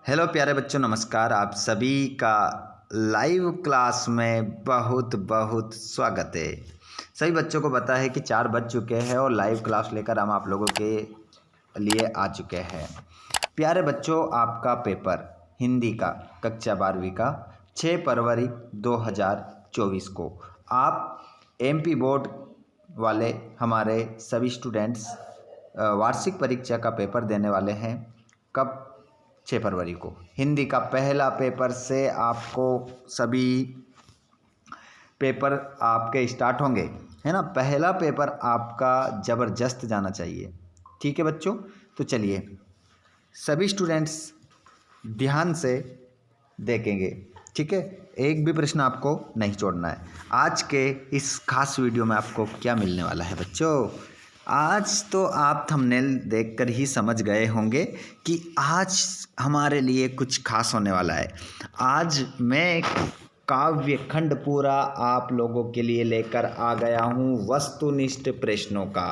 Hello प्यारे बच्चों, नमस्कार। आप सभी का लाइव क्लास में बहुत बहुत स्वागत है। सभी बच्चों को पता है कि 4 बज चुके हैं और लाइव क्लास लेकर हम आप लोगों के लिए आ चुके हैं। प्यारे बच्चों, आपका पेपर हिंदी का कक्षा 12वीं का 6 फरवरी 2024 को आप एमपी बोर्ड वाले हमारे सभी स्टूडेंट्स वार्षिक परीक्षा का पेपर देने वाले हैं। कब? 6 फरवरी को। हिंदी का पहला पेपर से आपको सभी पेपर आपके स्टार्ट होंगे, है ना। पहला पेपर आपका ज़बरदस्त जाना चाहिए, ठीक है बच्चों। तो चलिए, सभी स्टूडेंट्स ध्यान से देखेंगे, ठीक है। एक भी प्रश्न आपको नहीं छोड़ना है। आज के इस खास वीडियो में आपको क्या मिलने वाला है बच्चों? आज तो आप थंबनेल देखकर ही समझ गए होंगे कि आज हमारे लिए कुछ खास होने वाला है। आज मैं काव्य खंड पूरा आप लोगों के लिए लेकर आ गया हूँ वस्तुनिष्ठ प्रश्नों का।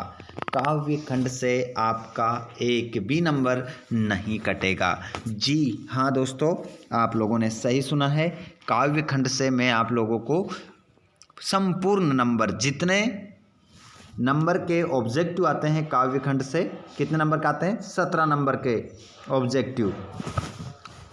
काव्य खंड से आपका एक भी नंबर नहीं कटेगा। जी हाँ दोस्तों, आप लोगों ने सही सुना है। काव्य खंड से मैं आप लोगों को संपूर्ण नंबर, जितने नंबर के ऑब्जेक्टिव आते हैं काव्य खंड से, कितने नंबर के आते हैं? 17 नंबर के ऑब्जेक्टिव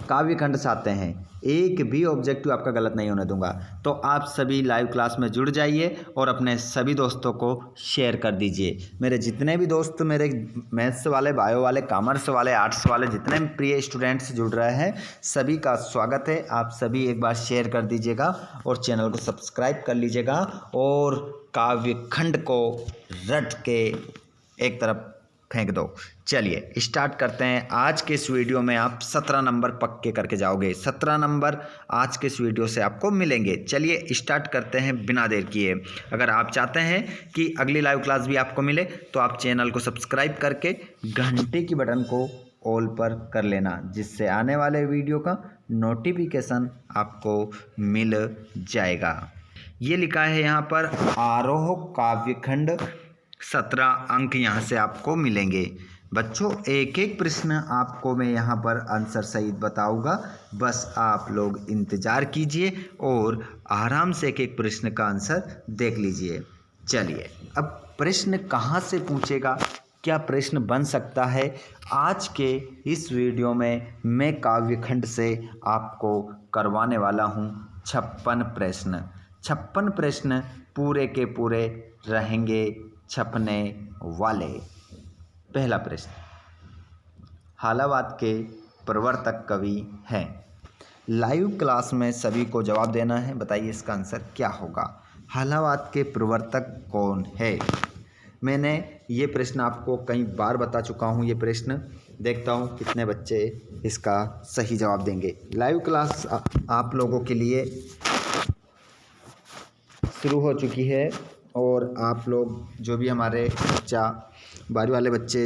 काव्य खंड से आते हैं। एक भी ऑब्जेक्टिव आपका गलत नहीं होने दूंगा। तो आप सभी लाइव क्लास में जुड़ जाइए और अपने सभी दोस्तों को शेयर कर दीजिए। मेरे जितने भी दोस्त, मेरे मैथ्स वाले, बायो वाले, कॉमर्स वाले, आर्ट्स वाले, जितने प्रिय स्टूडेंट्स जुड़ रहे हैं, सभी का स्वागत है। आप सभी एक बार शेयर कर दीजिएगा और चैनल को सब्सक्राइब कर लीजिएगा और काव्य खंड को रट के एक तरफ फेंक दो। चलिए स्टार्ट करते हैं। आज के इस वीडियो में आप 17 नंबर पक्के करके जाओगे। 17 नंबर आज के इस वीडियो से आपको मिलेंगे। चलिए स्टार्ट करते हैं बिना देर किए। अगर आप चाहते हैं कि अगली लाइव क्लास भी आपको मिले तो आप चैनल को सब्सक्राइब करके घंटे की बटन को ऑल पर कर लेना, जिससे आने वाले वीडियो का नोटिफिकेशन आपको मिल जाएगा। ये लिखा है यहाँ पर आरोह काव्यखंड, 17 अंक यहाँ से आपको मिलेंगे। बच्चों, एक एक प्रश्न आपको मैं यहाँ पर आंसर सहित बताऊंगा। बस आप लोग इंतज़ार कीजिए और आराम से एक एक प्रश्न का आंसर देख लीजिए। चलिए, अब प्रश्न कहाँ से पूछेगा, क्या प्रश्न बन सकता है? आज के इस वीडियो में मैं काव्यखंड से आपको करवाने वाला हूँ 56 प्रश्न। 56 प्रश्न पूरे के पूरे रहेंगे छपने वाले। पहला प्रश्न, हालावाद के प्रवर्तक कवि हैं। लाइव क्लास में सभी को जवाब देना है। बताइए इसका आंसर क्या होगा? हालावाद के प्रवर्तक कौन है? मैंने ये प्रश्न आपको कई बार बता चुका हूँ। ये प्रश्न देखता हूँ कितने बच्चे इसका सही जवाब देंगे। लाइव क्लास आप लोगों के लिए शुरू हो चुकी है और आप लोग जो भी हमारे कक्षा 12 वाले बच्चे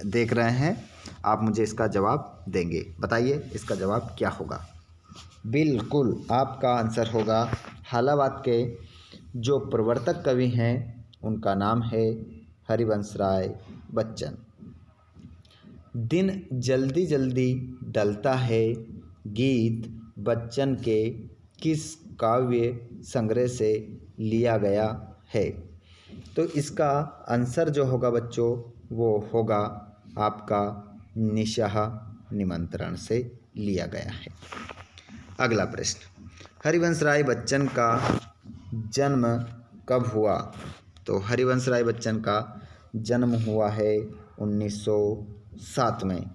देख रहे हैं, आप मुझे इसका जवाब देंगे। बताइए इसका जवाब क्या होगा? बिल्कुल, आपका आंसर होगा हालावाद के जो प्रवर्तक कवि हैं उनका नाम है हरिवंश राय बच्चन। दिन जल्दी जल्दी ढलता है गीत बच्चन के किस काव्य संग्रह से लिया गया है? तो इसका आंसर जो होगा बच्चों, वो होगा आपका निशाह निमंत्रण से लिया गया है। अगला प्रश्न, हरिवंश राय बच्चन का जन्म कब हुआ? तो हरिवंश राय बच्चन का जन्म हुआ है 1907 में।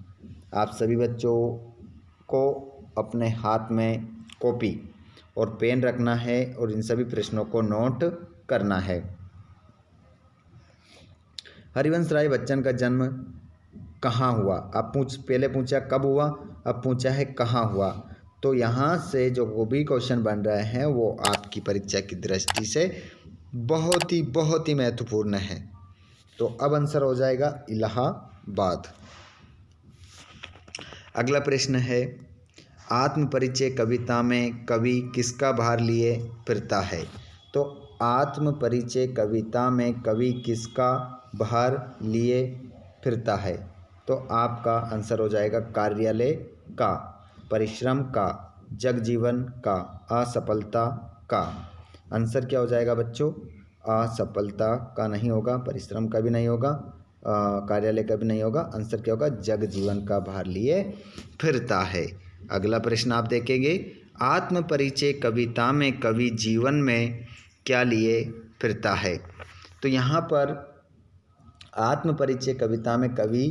आप सभी बच्चों को अपने हाथ में कॉपी और पेन रखना है और इन सभी प्रश्नों को नोट करना है। हरिवंश राय बच्चन का जन्म कहाँ हुआ? आप पहले पूछा कब हुआ, अब पूछा है कहाँ हुआ। तो यहाँ से जो भी क्वेश्चन बन रहे हैं वो आपकी परीक्षा की दृष्टि से बहुत ही महत्वपूर्ण है। तो अब आंसर हो जाएगा इलाहाबाद। अगला प्रश्न है, आत्मपरिचय कविता में कवि किसका भार लिए फिरता है? तो आत्मपरिचय कविता में कवि किसका भार लिए फिरता है? तो आपका आंसर हो जाएगा कार्यालय का। परिश्रम का, जगजीवन का, असफलता का। आंसर क्या हो जाएगा बच्चों? असफलता का नहीं होगा, परिश्रम का भी नहीं होगा, कार्यालय का भी नहीं होगा। आंसर क्या होगा? जगजीवन का भार लिए फिरता है। अगला प्रश्न आप देखेंगे, आत्म परिचय कविता में कवि जीवन में क्या लिए फिरता है? तो यहाँ पर आत्म परिचय कविता में कवि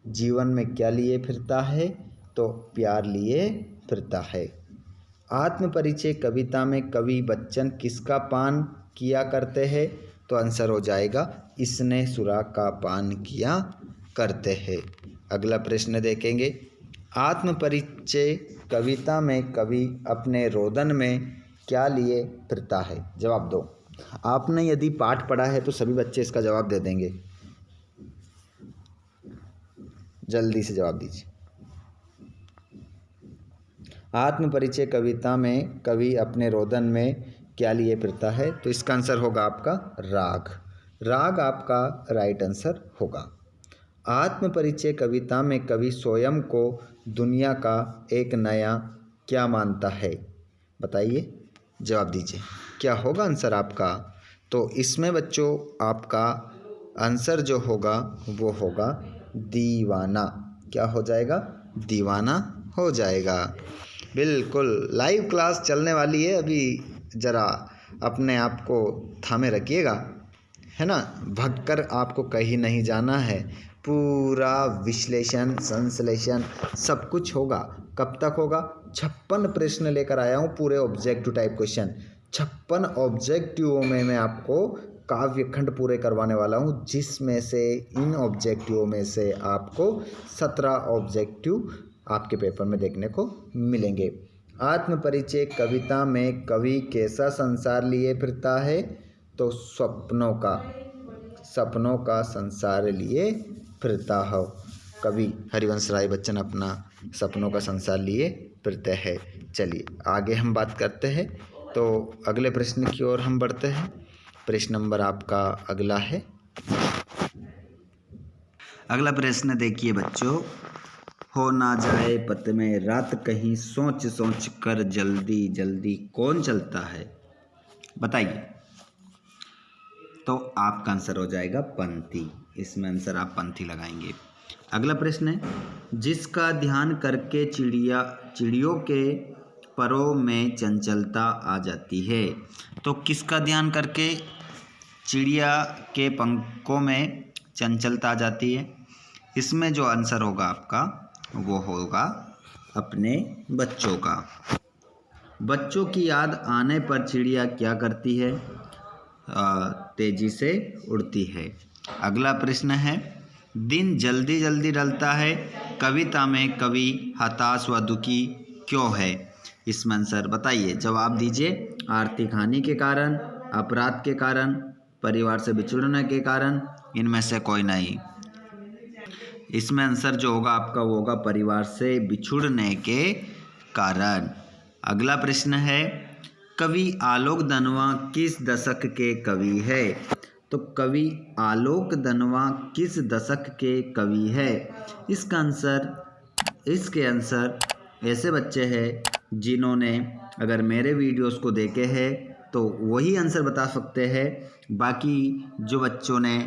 जीवन में क्या लिए फिरता है? तो प्यार लिए फिरता है। आत्म परिचय कविता में कवि बच्चन किसका पान किया करते हैं? तो आंसर हो जाएगा, इसने सुराग का पान किया करते हैं। अगला प्रश्न देखेंगे, आत्म परिचय कविता में कवि अपने रोदन में क्या लिए फिरता है? जवाब दो। आपने यदि पाठ पढ़ा है तो सभी बच्चे इसका जवाब दे देंगे। जल्दी से जवाब दीजिए। आत्म परिचय कविता में कवि अपने रोदन में क्या लिए फिरता है? तो इसका आंसर होगा आपका राग। राग आपका राइट आंसर होगा। आत्म परिचय कविता में कवि स्वयं को दुनिया का एक नया क्या मानता है? बताइए, जवाब दीजिए, क्या होगा आंसर आपका? तो इसमें बच्चों आपका आंसर जो होगा वो होगा दीवाना। क्या हो जाएगा? दीवाना हो जाएगा। बिल्कुल, लाइव क्लास चलने वाली है अभी, ज़रा अपने आप को थामे रखिएगा, है ना। भगकर आपको कहीं नहीं जाना है, पूरा विश्लेषण संश्लेषण सब कुछ होगा। कब तक होगा? 56 प्रश्न लेकर आया हूँ, पूरे ऑब्जेक्टिव टाइप क्वेश्चन। 56 ऑब्जेक्टिवों में मैं आपको काव्य खंड पूरे करवाने वाला हूँ, जिसमें से इन ऑब्जेक्टिवों में से आपको 17 ऑब्जेक्टिव आपके पेपर में देखने को मिलेंगे। आत्म परिचय कविता में कवि कैसा संसार लिए फिरता है? तो सपनों का संसार लिए फिरता हो। कवि हरिवंश राय बच्चन अपना सपनों का संसार लिए फिरते हैं। चलिए आगे हम बात करते हैं, तो अगले प्रश्न की ओर हम बढ़ते हैं। प्रश्न नंबर आपका अगला है। अगला प्रश्न देखिए बच्चों, हो ना जाए पत में रात कहीं, सोच सोच कर जल्दी जल्दी कौन चलता है? बताइए। तो आपका आंसर हो जाएगा पंथी। इसमें आंसर आप पंथी लगाएंगे। अगला प्रश्न है, जिसका ध्यान करके चिड़ियों के परों में चंचलता आ जाती है? तो किसका ध्यान करके चिड़िया के पंखों में चंचलता आ जाती है? इसमें जो आंसर होगा आपका वो होगा अपने बच्चों का। बच्चों की याद आने पर चिड़िया क्या करती है? तेजी से उड़ती है। अगला प्रश्न है, दिन जल्दी जल्दी ढलता है, कविता में कवि हताश व दुखी क्यों है? इसमें आंसर बताइए, जवाब दीजिए। आर्थिक हानि के कारण, अपराध के कारण, परिवार से बिछुड़ने के कारण, इनमें से कोई नहीं। इसमें आंसर जो होगा आपका वो होगा परिवार से बिछुड़ने के कारण। अगला प्रश्न है, कवि आलोक दनवा किस दशक के कवि है? तो कवि आलोक दनवा किस दशक के कवि है? इसके आंसर ऐसे बच्चे हैं जिन्होंने अगर मेरे वीडियोस को देखे हैं तो वही आंसर बता सकते हैं। बाकी जो बच्चों ने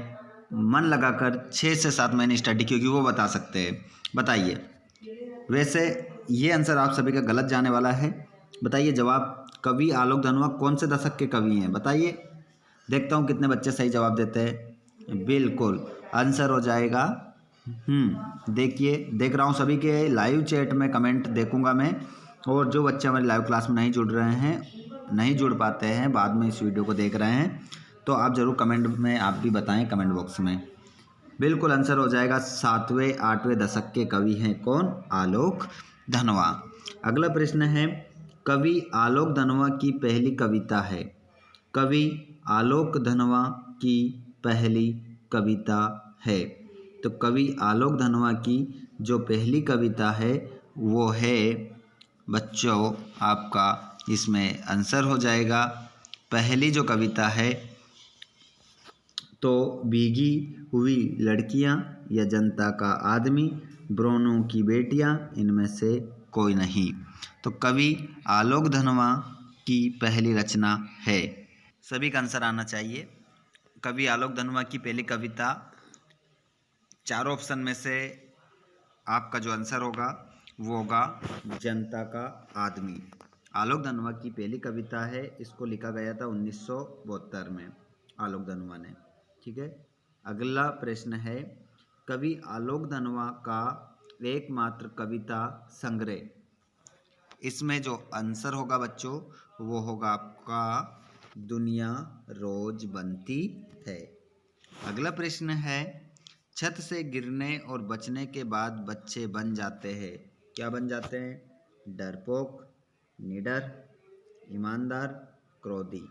मन लगाकर 6 से 7 महीने स्टडी की होगी वो बता सकते हैं। बताइए। वैसे ये आंसर आप सभी का गलत जाने वाला है। बताइए जवाब, कवि आलोक दनवा कौन से दशक के कवि हैं? बताइए, देखता हूँ कितने बच्चे सही जवाब देते हैं। बिल्कुल, आंसर हो जाएगा देखिए, देख रहा हूँ सभी के लाइव चैट में कमेंट देखूंगा मैं, और जो बच्चे हमारी लाइव क्लास में नहीं जुड़ रहे हैं, नहीं जुड़ पाते हैं, बाद में इस वीडियो को देख रहे हैं, तो आप ज़रूर कमेंट में आप भी बताएं, कमेंट बॉक्स में। बिल्कुल आंसर हो जाएगा 7वें 8वें दशक के कवि हैं कौन? आलोक धनवा। अगला प्रश्न है, कवि आलोक धनवा की पहली कविता है? कवि आलोक धनवा की पहली कविता है, तो कवि आलोक धनवा की जो पहली कविता है वो है बच्चों आपका, इसमें आंसर हो जाएगा पहली जो कविता है तो भीगी हुई लड़कियां या जनता का आदमी, ब्रोनों की बेटियां, इनमें से कोई नहीं। तो कवि आलोक धनवा की पहली रचना है। सभी का आंसर आना चाहिए। कवि आलोक धनवा की पहली कविता, चारों ऑप्शन में से आपका जो आंसर होगा वो होगा जनता का आदमी। आलोक धनवा की पहली कविता है, इसको लिखा गया था 1972 में आलोक धनवा ने। ठीक है, अगला प्रश्न है, कवि आलोक धनवा का एकमात्र कविता संग्रह। इसमें जो आंसर होगा बच्चों वो होगा आपका दुनिया रोज बनती है। अगला प्रश्न है, छत से गिरने और बचने के बाद बच्चे बन जाते हैं। क्या बन जाते हैं? डरपोक, निडर, ईमानदार, क्रोधी।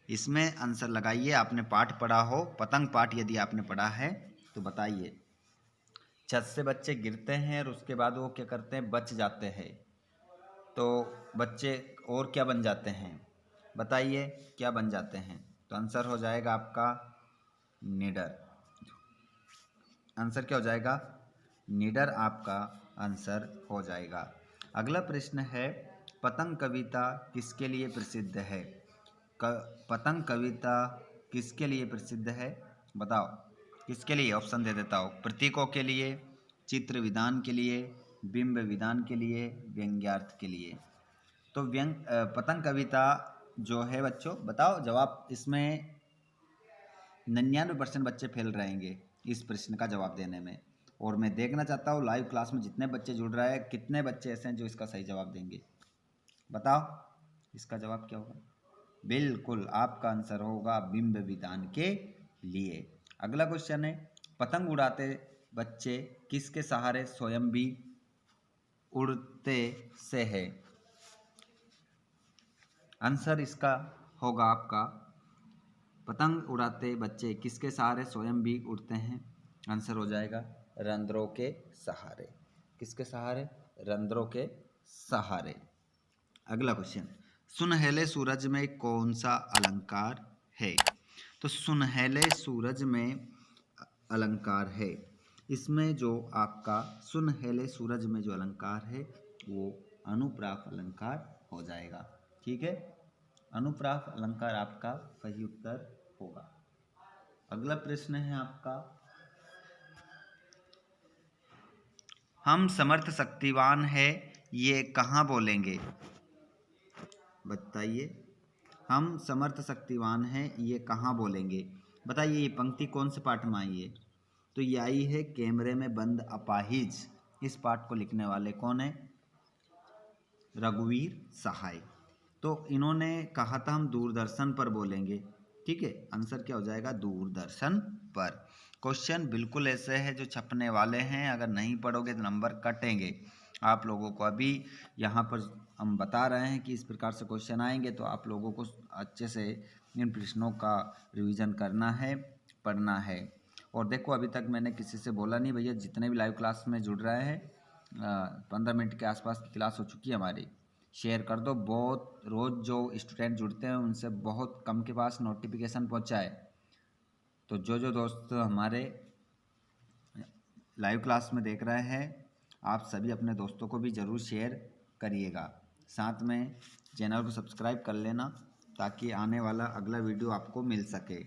इसमें आंसर लगाइए। आपने पाठ पढ़ा हो, पतंग पाठ यदि आपने पढ़ा है तो बताइए। छत से बच्चे गिरते हैं और उसके बाद वो क्या करते हैं? बच जाते हैं। तो बच्चे और क्या बन जाते हैं? बताइए क्या बन जाते हैं? तो आंसर हो जाएगा आपका निडर। आंसर क्या हो जाएगा? निडर आपका आंसर हो जाएगा। अगला प्रश्न है, पतंग कविता किसके लिए प्रसिद्ध है? पतंग कविता किसके लिए प्रसिद्ध है? बताओ किसके लिए? ऑप्शन दे देता हूँ। प्रतीकों के लिए, चित्र विधान के लिए, बिंब विधान के लिए, व्यंग्यार्थ के लिए। तो पतंग कविता जो है बच्चों, बताओ जवाब। इसमें 99% बच्चे फेल रहेंगे इस प्रश्न का जवाब देने में। और मैं देखना चाहता हूँ लाइव क्लास में जितने बच्चे जुड़ रहे हैं, कितने बच्चे ऐसे हैं जो इसका सही जवाब देंगे। बताओ इसका जवाब क्या होगा? बिल्कुल आपका आंसर होगा बिंब विधान के लिए। अगला क्वेश्चन है, पतंग उड़ाते बच्चे किसके सहारे स्वयं भी उड़ते से है? आंसर इसका होगा आपका, पतंग उड़ाते बच्चे किसके सहारे स्वयं भी उड़ते हैं? आंसर हो जाएगा रंध्रों के सहारे। किसके सहारे? रंध्रों के सहारे। अगला क्वेश्चन, सुनहले सूरज में कौन सा अलंकार है? तो सुनहले सूरज में अलंकार है, इसमें जो आपका सुनहले सूरज में जो अलंकार है वो अनुप्रास अलंकार हो जाएगा। ठीक है, अनुप्रास अलंकार आपका सही उत्तर होगा। अगला प्रश्न है आपका, हम समर्थ शक्तिवान है ये कहाँ बोलेंगे? बताइए, हम समर्थ शक्तिवान है ये कहाँ बोलेंगे? बताइए ये पंक्ति कौन से पाठ में आई है? तो ये आई है कैमरे में बंद अपाहिज। इस पाठ को लिखने वाले कौन है? रघुवीर सहाय। तो इन्होंने कहा था हम दूरदर्शन पर बोलेंगे। ठीक है, आंसर क्या हो जाएगा? दूरदर्शन पर। क्वेश्चन बिल्कुल ऐसे है जो छपने वाले हैं, अगर नहीं पढ़ोगे तो नंबर कटेंगे आप लोगों को। अभी यहाँ पर हम बता रहे हैं कि इस प्रकार से क्वेश्चन आएंगे, तो आप लोगों को अच्छे से इन प्रश्नों का रिवीजन करना है, पढ़ना है। और देखो अभी तक मैंने किसी से बोला नहीं भैया, जितने भी लाइव क्लास में जुड़ रहे हैं 15 मिनट के आसपास की क्लास हो चुकी है हमारी, शेयर कर दो। बहुत रोज़ जो स्टूडेंट जुड़ते हैं उनसे बहुत कम के पास नोटिफिकेशन पहुंचा है। तो जो दोस्त हमारे लाइव क्लास में देख रहे हैं, आप सभी अपने दोस्तों को भी ज़रूर शेयर करिएगा। साथ में चैनल को सब्सक्राइब कर लेना ताकि आने वाला अगला वीडियो आपको मिल सके।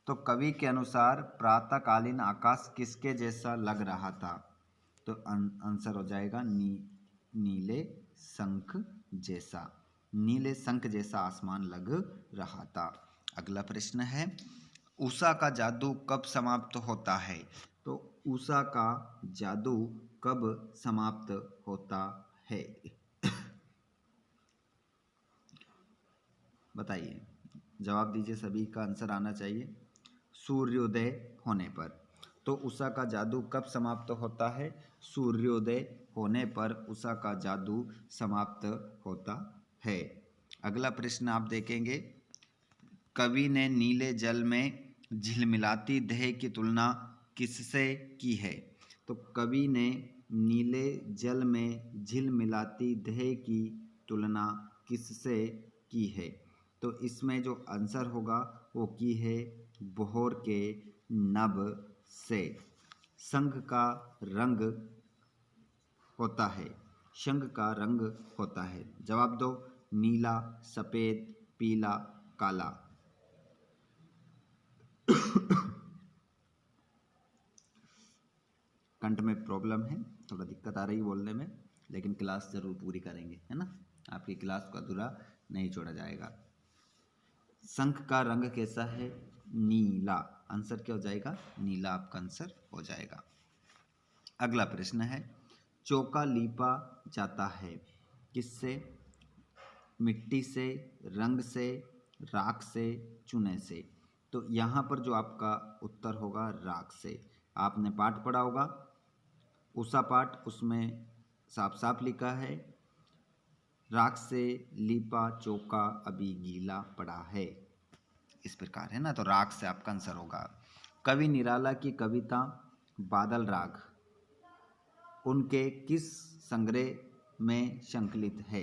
तो कवि के अनुसार प्रातःकालीन आकाश किसके जैसा लग रहा था? तो आंसर हो जाएगा नीले शंख जैसा। नीले शंख जैसा आसमान लग रहा था। अगला प्रश्न है, उषा का जादू कब समाप्त होता है? तो उषा का जादू कब समाप्त होता है? बताइए, जवाब दीजिए, सभी का आंसर आना चाहिए। सूर्योदय होने पर। तो उषा का जादू कब समाप्त होता है? सूर्योदय होने पर उषा का जादू समाप्त होता है। अगला प्रश्न आप देखेंगे, कवि ने नीले जल में झिलमिलाती देह की तुलना किससे की है? तो कवि ने नीले जल में झिलमिलाती देह की तुलना किससे की है? तो इसमें जो आंसर होगा वो की है भोर के नभ से। शंख का रंग होता है? शंख का रंग होता है? जवाब दो। नीला, सफ़ेद, पीला, काला। कंठ में प्रॉब्लम है, थोड़ा दिक्कत आ रही है बोलने में, लेकिन क्लास ज़रूर पूरी करेंगे, है ना। आपकी क्लास को अधूरा नहीं छोड़ा जाएगा। शंख का रंग कैसा है? नीला। आंसर क्या हो जाएगा? नीला आपका आंसर हो जाएगा। अगला प्रश्न है, चौका लीपा जाता है किससे? मिट्टी से, रंग से, राख से, चूने से। तो यहाँ पर जो आपका उत्तर होगा राख से। आपने पाठ पढ़ा होगा उषा पाठ, उसमें साफ साफ लिखा है राख से लीपा चौका अभी गीला पड़ा है, इस प्रकार, है ना। तो राख से आपका आंसर होगा। कवि निराला की कविता बादल राग उनके किस संग्रह में संकलित है?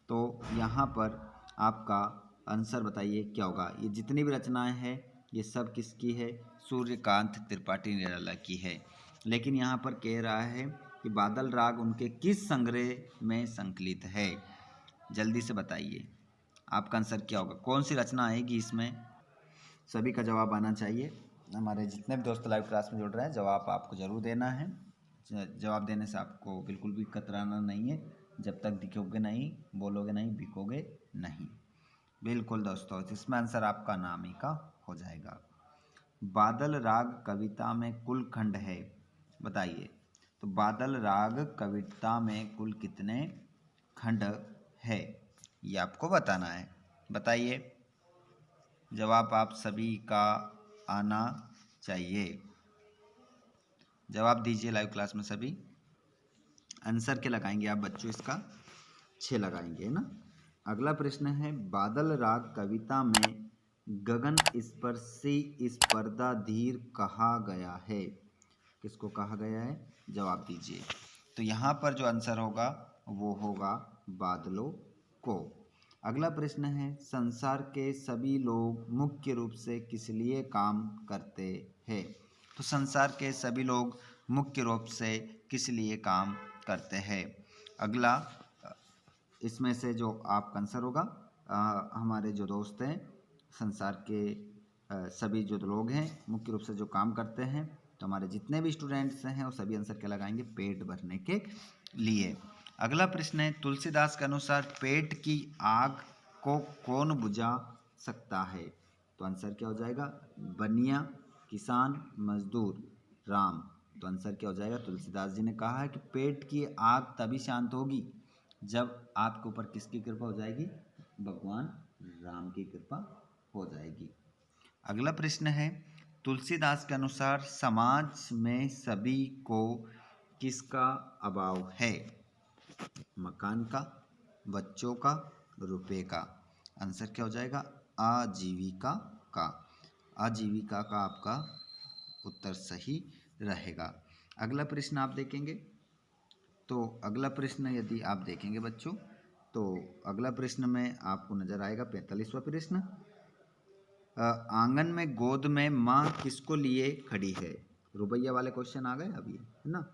तो यहाँ पर आपका आंसर बताइए क्या होगा। ये जितनी भी रचनाएं हैं ये सब किसकी है? सूर्यकांत त्रिपाठी निराला की है। लेकिन यहाँ पर कह रहा है कि बादल राग उनके किस संग्रह में संकलित है? जल्दी से बताइए आपका आंसर क्या होगा, कौन सी रचना आएगी इसमें? सभी का जवाब आना चाहिए। हमारे जितने भी दोस्त लाइव क्लास में जुड़ रहे हैं जवाब आपको ज़रूर देना है। जवाब देने से आपको बिल्कुल भी कतराना नहीं है। जब तक दिखोगे नहीं, बोलोगे नहीं, बिकोगे नहीं। बिल्कुल दोस्तों, इसमें आंसर आपका नाम ही का हो जाएगा। बादल राग कविता में कुल खंड है? बताइए। तो बादल राग कविता में कुल कितने खंड है ये आपको बताना है। बताइए, जवाब आप सभी का आना चाहिए। जवाब दीजिए लाइव क्लास में सभी। आंसर क्या लगाएंगे आप बच्चों? इसका 6 लगाएंगे, है ना। अगला प्रश्न है, बादल राग कविता में गगन स्पर्शी स्पर्धा धीर कहा गया है? किसको कहा गया है? जवाब दीजिए। तो यहाँ पर जो आंसर होगा वो होगा बादलों को। अगला प्रश्न है, संसार के सभी लोग मुख्य रूप से किस लिए काम करते हैं? तो संसार के सभी लोग मुख्य रूप से किस लिए काम करते हैं? अगला इसमें से जो आपका आंसर होगा, हमारे जो दोस्त हैं संसार के सभी जो लोग हैं मुख्य रूप से जो काम करते हैं, तो हमारे जितने भी स्टूडेंट्स हैं वो सभी आंसर क्या लगाएंगे? पेट भरने के लिए। अगला प्रश्न है, तुलसीदास के अनुसार पेट की आग को कौन बुझा सकता है? तो आंसर क्या हो जाएगा? बनिया, किसान, मजदूर, राम। तो आंसर क्या हो जाएगा? तुलसीदास जी ने कहा है कि पेट की आग तभी शांत होगी जब आपके ऊपर किसकी कृपा हो जाएगी? भगवान राम की कृपा हो जाएगी। अगला प्रश्न है, तुलसीदास के अनुसार समाज में सभी को किसका अभाव है? मकान का, बच्चों का, रुपए का। आंसर क्या हो जाएगा? आजीविका का। आजीविका का आपका उत्तर सही रहेगा। अगला प्रश्न आप देखेंगे, तो अगला प्रश्न यदि आप देखेंगे बच्चों, तो अगला प्रश्न में आपको नजर आएगा 45वां प्रश्न, आंगन में गोद में माँ किसको लिए खड़ी है? रुपया वाले क्वेश्चन आ गए अभी, है ना।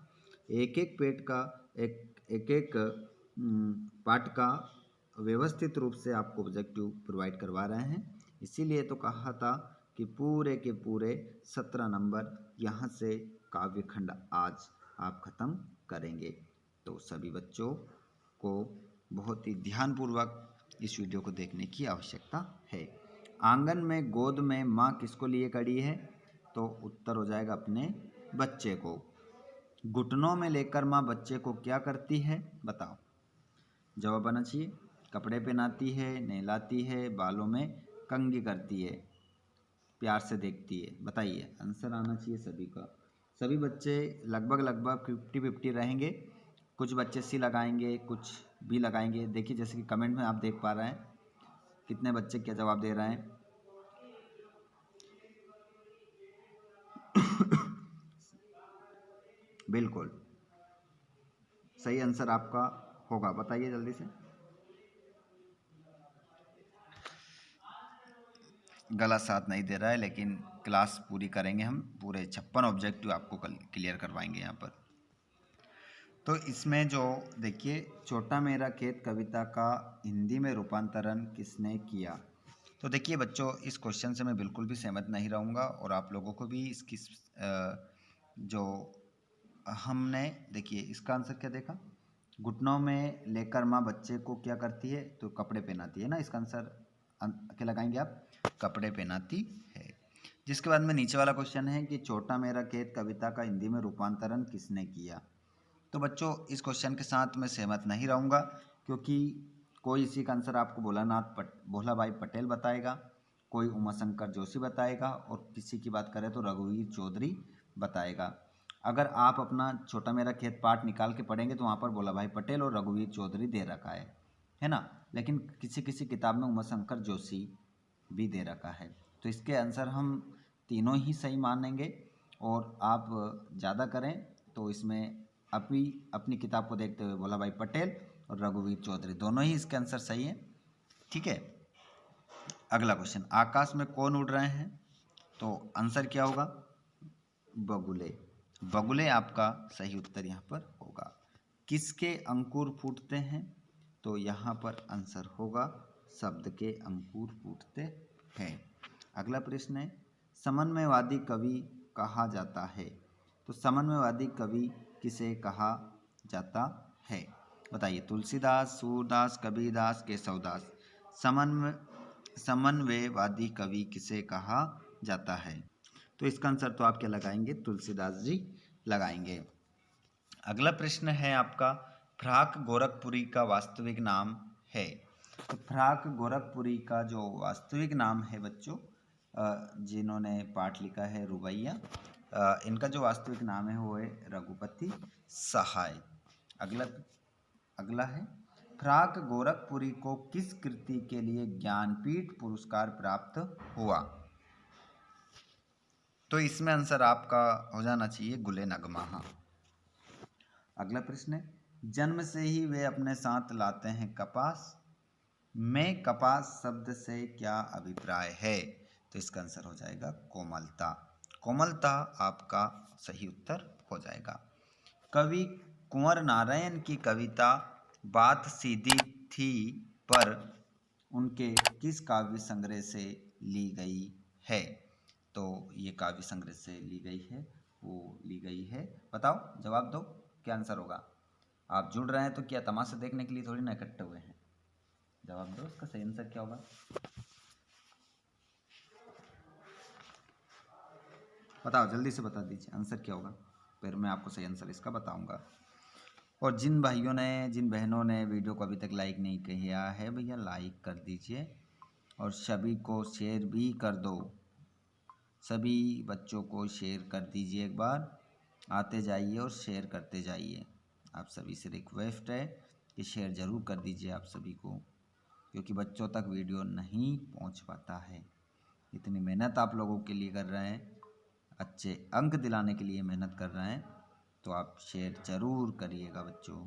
एक एक पेट का एक एक पार्ट का व्यवस्थित रूप से आपको ऑब्जेक्टिव प्रोवाइड करवा रहे हैं। इसीलिए तो कहा था कि पूरे के पूरे 17 नंबर यहाँ से काव्यखंड आज आप ख़त्म करेंगे। तो सभी बच्चों को बहुत ही ध्यानपूर्वक इस वीडियो को देखने की आवश्यकता है। आंगन में गोद में माँ किसको लिए खड़ी है? तो उत्तर हो जाएगा अपने बच्चे को। घुटनों में लेकर माँ बच्चे को क्या करती है? बताओ, जवाब आना चाहिए। कपड़े पहनाती है, नहलाती है, बालों में कंघी करती है, प्यार से देखती है। बताइए, आंसर आना चाहिए सभी का। सभी बच्चे लगभग 50-50 रहेंगे। कुछ बच्चे सी लगाएंगे, कुछ भी लगाएंगे। देखिए जैसे कि कमेंट में आप देख पा रहे हैं कितने बच्चे क्या जवाब दे रहे हैं। बिल्कुल सही आंसर आपका होगा, बताइए जल्दी से। गला साथ नहीं दे रहा है, लेकिन क्लास पूरी करेंगे हम। पूरे 56 ऑब्जेक्टिव आपको कल क्लियर करवाएंगे यहाँ पर। तो इसमें जो देखिए, छोटा मेरा खेत कविता का हिंदी में रूपांतरण किसने किया। तो देखिए बच्चों, इस क्वेश्चन से मैं बिल्कुल भी सहमत नहीं रहूँगा और आप लोगों को भी इसकी जो हमने देखिए इसका आंसर क्या देखा, घुटनों में लेकर माँ बच्चे को क्या करती है, तो कपड़े पहनाती है ना। इसका आंसर क्या लगाएंगे आप, कपड़े पहनाती है। जिसके बाद में नीचे वाला क्वेश्चन है कि छोटा मेरा खेत कविता का हिंदी में रूपांतरण किसने किया। तो बच्चों, इस क्वेश्चन के साथ मैं सहमत नहीं रहूँगा, क्योंकि कोई इसी का आंसर आपको भोला भाई पटेल बताएगा, कोई उमाशंकर जोशी बताएगा, और किसी की बात करें तो रघुवीर चौधरी बताएगा। अगर आप अपना छोटा मेरा खेत पाठ निकाल के पढ़ेंगे तो वहाँ पर भोला भाई पटेल और रघुवीर चौधरी दे रखा है ना। लेकिन किसी किसी किताब में उमाशंकर जोशी भी दे रखा है। तो इसके आंसर हम तीनों ही सही मानेंगे, और आप ज़्यादा करें तो इसमें अपनी किताब को देखते हुए भोला भाई पटेल और रघुवीर चौधरी दोनों ही इसके आंसर सही हैं। ठीक है। अगला क्वेश्चन, आकाश में कौन उड़ रहे हैं। तो आंसर क्या होगा, बगुले। बगुले आपका सही उत्तर यहाँ पर होगा। किसके अंकुर फूटते हैं, तो यहाँ पर आंसर होगा शब्द के अंकुर फूटते हैं। अगला प्रश्न है, समन्वयवादी कवि कहा जाता है। तो समन्वयवादी कवि किसे कहा जाता है, बताइए। तुलसीदास, सूरदास, कबीरदास, केशवदास। समन्वयवादी कवि किसे कहा जाता है। तो इसका आंसर तो आप क्या लगाएंगे, तुलसीदास जी लगाएंगे। अगला प्रश्न है आपका, फ्राक गोरखपुरी का वास्तविक नाम है। तो फ्राक गोरखपुरी का जो वास्तविक नाम है बच्चों, जिन्होंने पाठ लिखा है रुबैया, इनका जो वास्तविक नाम है वो है रघुपति सहाय। अगला है, फ्राक गोरखपुरी को किस कृति के लिए ज्ञानपीठ पुरस्कार प्राप्त हुआ। तो इसमें आंसर आपका हो जाना चाहिए गुले नगमा। अगला प्रश्न है, जन्म से ही वे अपने साथ लाते हैं कपास। में कपास शब्द से क्या अभिप्राय है। तो इसका आंसर हो जाएगा कोमलता। कोमलता आपका सही उत्तर हो जाएगा। कवि कुंवर नारायण की कविता बात सीधी थी पर उनके किस काव्य संग्रह से ली गई है। तो ये काव्य संग्रह से ली गई है, वो ली गई है, बताओ, जवाब दो, क्या आंसर होगा। आप जुड़ रहे हैं तो क्या तमाशा देखने के लिए थोड़ी ना इकट्ठे हुए हैं, जवाब दो, इसका सही आंसर क्या होगा। बताओ, जल्दी से बता दीजिए आंसर क्या होगा, फिर मैं आपको सही आंसर इसका बताऊंगा। और जिन भाइयों ने, जिन बहनों ने वीडियो को अभी तक लाइक नहीं किया है, भैया लाइक कर दीजिए और सभी को शेयर भी कर दो। सभी बच्चों को शेयर कर दीजिए, एक बार आते जाइए और शेयर करते जाइए। आप सभी से रिक्वेस्ट है कि शेयर ज़रूर कर दीजिए आप सभी को, क्योंकि बच्चों तक वीडियो नहीं पहुंच पाता है। इतनी मेहनत आप लोगों के लिए कर रहे हैं, अच्छे अंक दिलाने के लिए मेहनत कर रहे हैं, तो आप शेयर ज़रूर करिएगा बच्चों,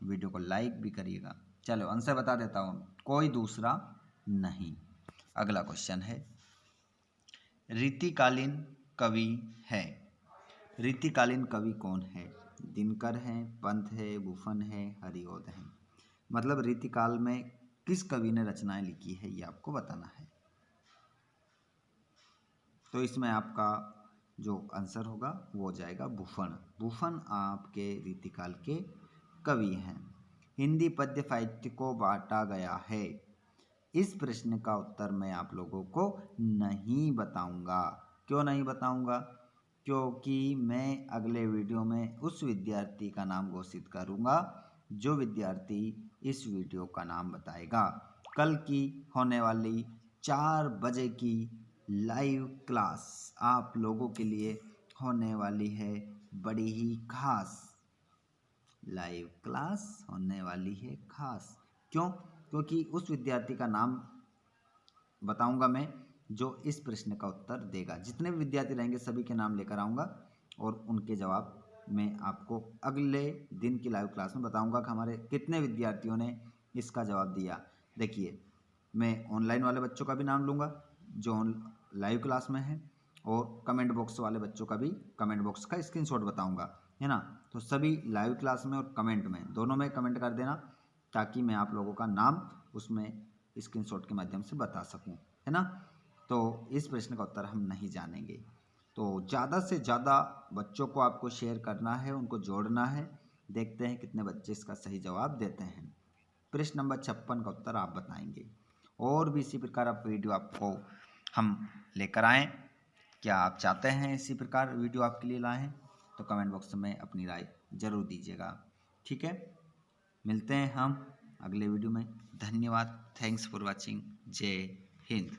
वीडियो को लाइक भी करिएगा। चलो आंसर बता देता हूँ, कोई दूसरा नहीं। अगला क्वेश्चन है, रीतिकालीन कवि है। रीतिकालीन कवि कौन है। दिनकर है, पंत है, बुफन है, हरिओद है। मतलब रीतिकाल में किस कवि ने रचनाएं लिखी है, ये आपको बताना है। तो इसमें आपका जो आंसर होगा वो हो जाएगा बुफन। बुफन आपके रीतिकाल के कवि हैं। हिंदी पद्य साहित्य को बांटा गया है। इस प्रश्न का उत्तर मैं आप लोगों को नहीं बताऊंगा। क्यों नहीं बताऊंगा, क्योंकि मैं अगले वीडियो में उस विद्यार्थी का नाम घोषित करूंगा जो विद्यार्थी इस वीडियो का नाम बताएगा। कल की होने वाली 4 बजे की लाइव क्लास आप लोगों के लिए होने वाली है, बड़ी ही खास लाइव क्लास होने वाली है खास। क्यों, क्योंकि उस विद्यार्थी का नाम बताऊंगा मैं जो इस प्रश्न का उत्तर देगा। जितने भी विद्यार्थी रहेंगे सभी के नाम लेकर आऊँगा और उनके जवाब मैं आपको अगले दिन की लाइव क्लास में बताऊंगा कि हमारे कितने विद्यार्थियों ने इसका जवाब दिया। देखिए, मैं ऑनलाइन वाले बच्चों का भी नाम लूँगा जो लाइव क्लास में है, और कमेंट बॉक्स वाले बच्चों का भी कमेंट बॉक्स का स्क्रीनशॉट बताऊँगा, है ना। तो सभी लाइव क्लास में और कमेंट में, दोनों में कमेंट कर देना, ताकि मैं आप लोगों का नाम उसमें स्क्रीनशॉट के माध्यम से बता सकूं, है ना। तो इस प्रश्न का उत्तर हम नहीं जानेंगे। तो ज़्यादा से ज़्यादा बच्चों को आपको शेयर करना है, उनको जोड़ना है। देखते हैं कितने बच्चे इसका सही जवाब देते हैं। प्रश्न नंबर 56 का उत्तर आप बताएंगे। और भी इसी प्रकार आप वीडियो आपको हम लेकर आएँ। क्या आप चाहते हैं इसी प्रकार वीडियो आपके लिए लाएं? तो कमेंट बॉक्स में अपनी राय ज़रूर दीजिएगा। ठीक है, मिलते हैं हम अगले वीडियो में। धन्यवाद। Thanks for watching. जय हिंद।